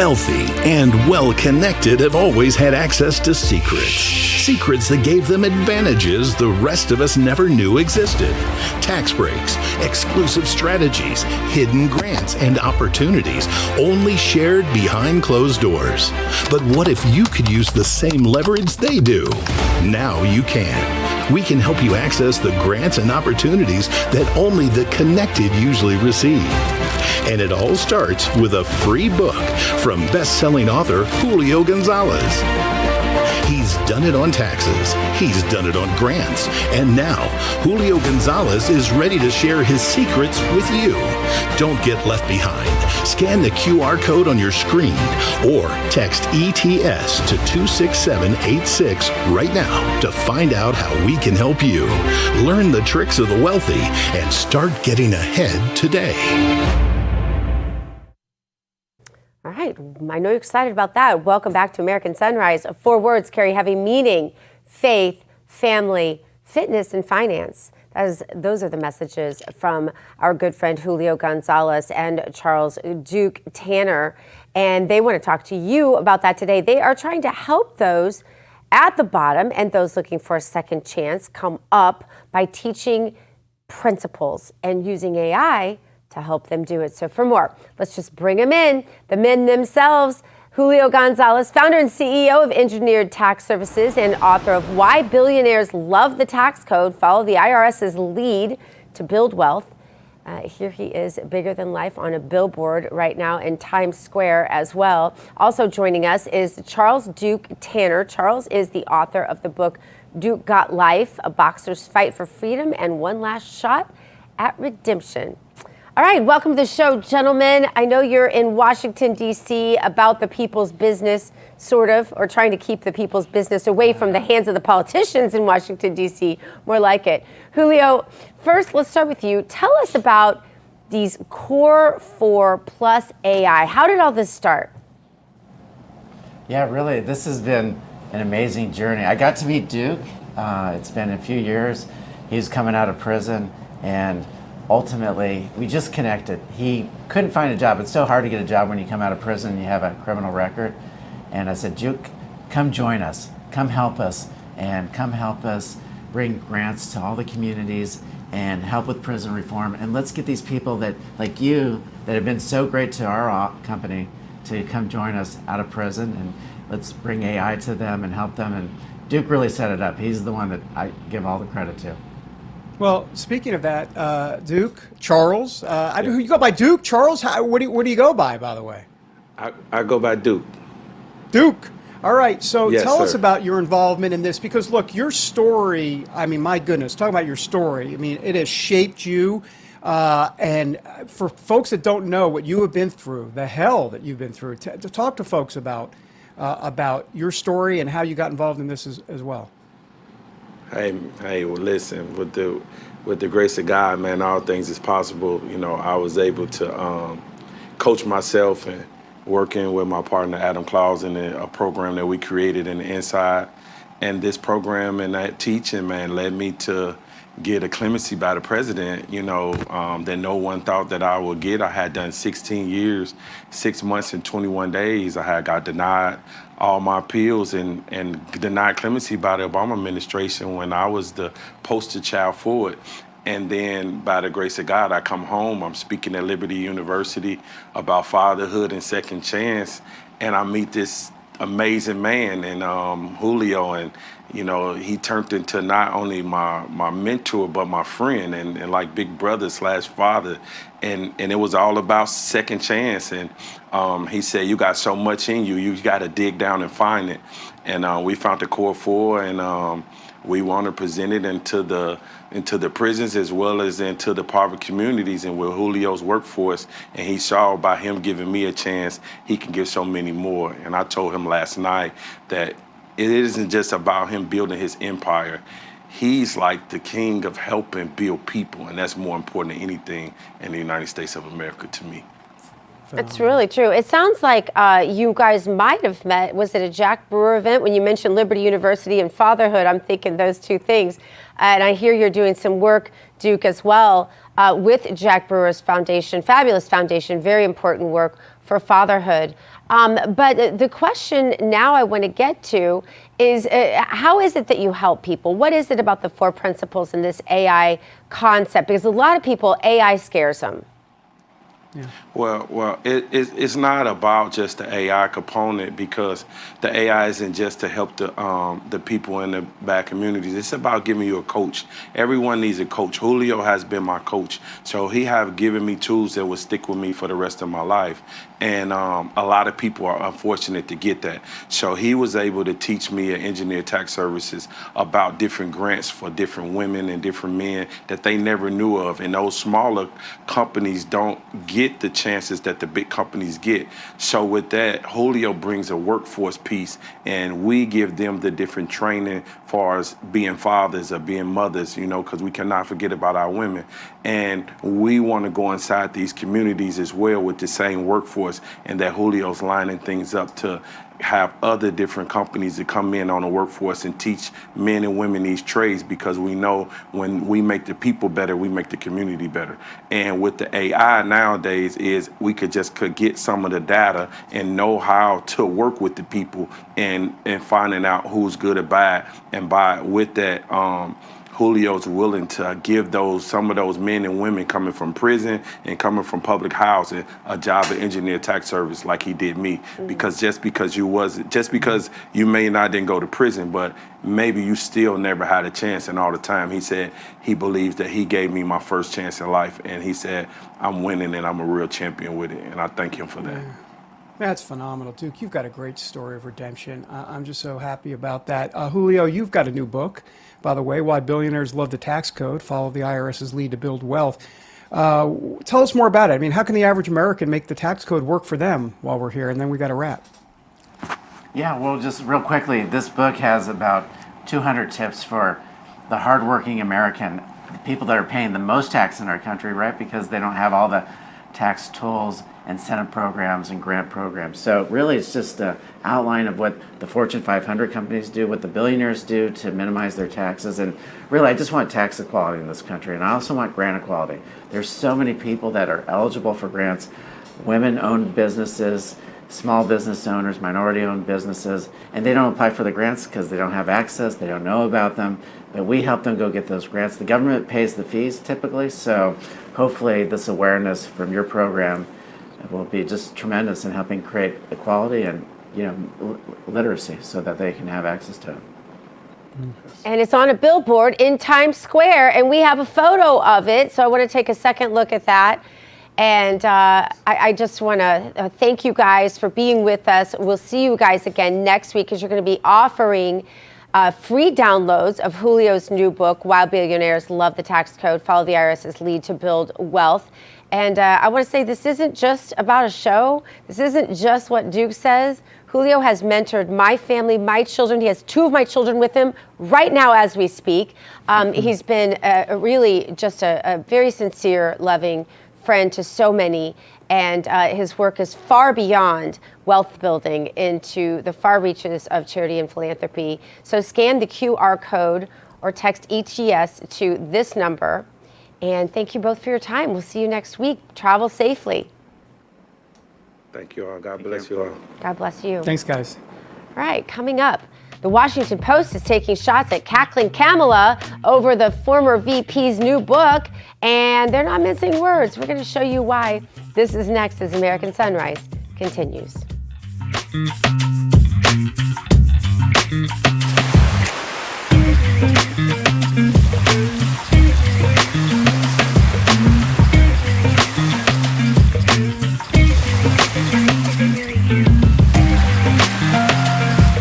wealthy and well-connected have always had access to secrets that gave them advantages the rest of us never knew existed. Tax breaks, exclusive strategies, hidden grants, and opportunities only shared behind closed doors. But what if you could use the same leverage they do? Now you can. We can help you access the grants and opportunities that only the connected usually receive. And it all starts with a free book from best-selling author Julio Gonzalez. He's done it on taxes, he's done it on grants, and now Julio Gonzalez is ready to share his secrets with you. Don't get left behind. Scan the QR code on your screen or text ETS to 26786 right now to find out how we can help you. Learn the tricks of the wealthy and start getting ahead today. All right, I know you're excited about that. Welcome back to American Sunrise. 4 words carry heavy meaning: faith, family, fitness, and finance. Those are the messages from our good friend Julio Gonzalez and Charles Duke Tanner. And they want to talk to you about that today. They are trying to help those at the bottom and those looking for a second chance come up by teaching principles and using AI to help them do it. So for more, let's just bring them in. The men themselves. Julio Gonzalez, founder and CEO of Engineered Tax Services and author of Why Billionaires Love the Tax Code, Follow the IRS's Lead to Build Wealth. Here he is, bigger than life on a billboard right now in Times Square as well. Also joining us is Charles Duke Tanner. Charles is the author of the book Duke Got Life, A Boxer's Fight for Freedom and One Last Shot at Redemption. All right, welcome to the show, gentlemen. I know you're in Washington, D.C., about the people's business, sort of, or trying to keep the people's business away from the hands of the politicians in Washington, D.C., more like it. Julio, first, let's start with you. Tell us about these Core 4 plus AI. How did all this start? Yeah, really, this has been an amazing journey. I got to meet Duke. It's been a few years. He's coming out of prison, and ultimately, we just connected. He couldn't find a job. It's so hard to get a job when you come out of prison and you have a criminal record. And I said, Duke, come join us. Come help us. And come help us bring grants to all the communities and help with prison reform. And let's get these people that, like you, that have been so great to our company to come join us out of prison. And let's bring AI to them and help them. And Duke really set it up. He's the one that I give all the credit to. Well, speaking of that, Duke, Charles, you go by Duke, Charles? What do you go by the way? I go by Duke. Duke. All right. So yes, tell sir. us about your involvement in this, because look, your story, I mean, my goodness, talk about your story. I mean, it has shaped you. And for folks that don't know what you have been through, the hell that you've been through, to talk to folks about your story and how you got involved in this as well. Hey, well, listen, with the grace of God, man, all things is possible. You know, I was able to coach myself and working with my partner, Adam Claus, in a program that we created in the inside. And this program and that teaching, man, led me to get a clemency by the president, you know, that no one thought that I would get. I had done 16 years, 6 months and 21 days. I had got denied all my appeals and denied clemency by the Obama administration when I was the poster child for it. And then by the grace of God, I come home, I'm speaking at Liberty University about fatherhood and second chance. And I meet this amazing man and Julio, and you know, he turned into not only my mentor but my friend and like big brother / father, and it was all about second chance. And he said, you got so much in you, you got to dig down and find it. And we found the Core 4, and we want to present it into the prisons as well as into the poverty communities and with Julio's workforce. And he saw by him giving me a chance, he can give so many more. And I told him last night that it isn't just about him building his empire. He's like the king of helping build people, and that's more important than anything in the United States of America to me. It's really true. It sounds like you guys might have met. Was it a Jack Brewer event? When you mentioned Liberty University and fatherhood, I'm thinking those two things. And I hear you're doing some work, Duke, as well, with Jack Brewer's foundation, fabulous foundation, very important work for fatherhood. But the question now I want to get to is how is it that you help people? What is it about the 4 principles in this AI concept? Because a lot of people, AI scares them. Yeah. Well, it's not about just the AI component, because the AI isn't just to help the people in the bad communities. It's about giving you a coach. Everyone needs a coach. Julio has been my coach, so he have given me tools that will stick with me for the rest of my life. And a lot of people are unfortunate to get that. So he was able to teach me at Engineer Tax Services about different grants for different women and different men that they never knew of. And those smaller companies don't get the chances that the big companies get. So with that, Julio brings a workforce piece, and we give them the different training far as being fathers or being mothers, because we cannot forget about our women. And we want to go inside these communities as well with the same workforce, and that Julio's lining things up to have other different companies that come in on the workforce and teach men and women these trades, because we know when we make the people better, we make the community better. And with the AI nowadays is we could get some of the data and know how to work with the people and finding out who's good or bad. And with that, Julio's willing to give some of those men and women coming from prison and coming from public housing a job at Engineer Tax Service like he did me. Because just because you may not didn't go to prison, but maybe you still never had a chance. And all the time he said he believes that he gave me my first chance in life, and he said I'm winning and I'm a real champion with it, and I thank him for that. Yeah. That's phenomenal, Duke. You've got a great story of redemption. I'm just so happy about that. Julio, you've got a new book, by the way, Why Billionaires Love the Tax Code, Follow the IRS's Lead to Build Wealth. Tell us more about it. I mean, how can the average American make the tax code work for them while we're here? And then we got to wrap. Yeah, well, just real quickly, this book has about 200 tips for the hardworking American, the people that are paying the most tax in our country, right? Because they don't have all the tax tools, incentive programs, and grant programs. So really it's just an outline of what the Fortune 500 companies do, what the billionaires do to minimize their taxes. And really I just want tax equality in this country, and I also want grant equality. There's so many people that are eligible for grants, women-owned businesses, small business owners, minority-owned businesses, and they don't apply for the grants because they don't have access, they don't know about them, but we help them go get those grants. The government pays the fees typically, so hopefully this awareness from your program will be just tremendous in helping create equality and literacy so that they can have access to it. And it's on a billboard in Times Square, and we have a photo of it, so I want to take a second look at that. And I just want to thank you guys for being with us. We'll see you guys again next week, because you're going to be offering free downloads of Julio's new book, Why Billionaires Love the Tax Code, Follow the IRS's Lead to Build Wealth. And I want to say this isn't just about a show. This isn't just what Duke says. Julio has mentored my family, my children. He has 2 of my children with him right now as we speak. He's been really just a very sincere, loving friend to so many. And his work is far beyond wealth building into the far reaches of charity and philanthropy. So scan the QR code or text ETS to this number. And thank you both for your time. We'll see you next week. Travel safely. Thank you all. God bless you all. God bless you. Thanks, guys. All right, coming up, the Washington Post is taking shots at cackling Kamala over the former VP's new book, and they're not mincing words. We're going to show you why. This is next as American Sunrise continues.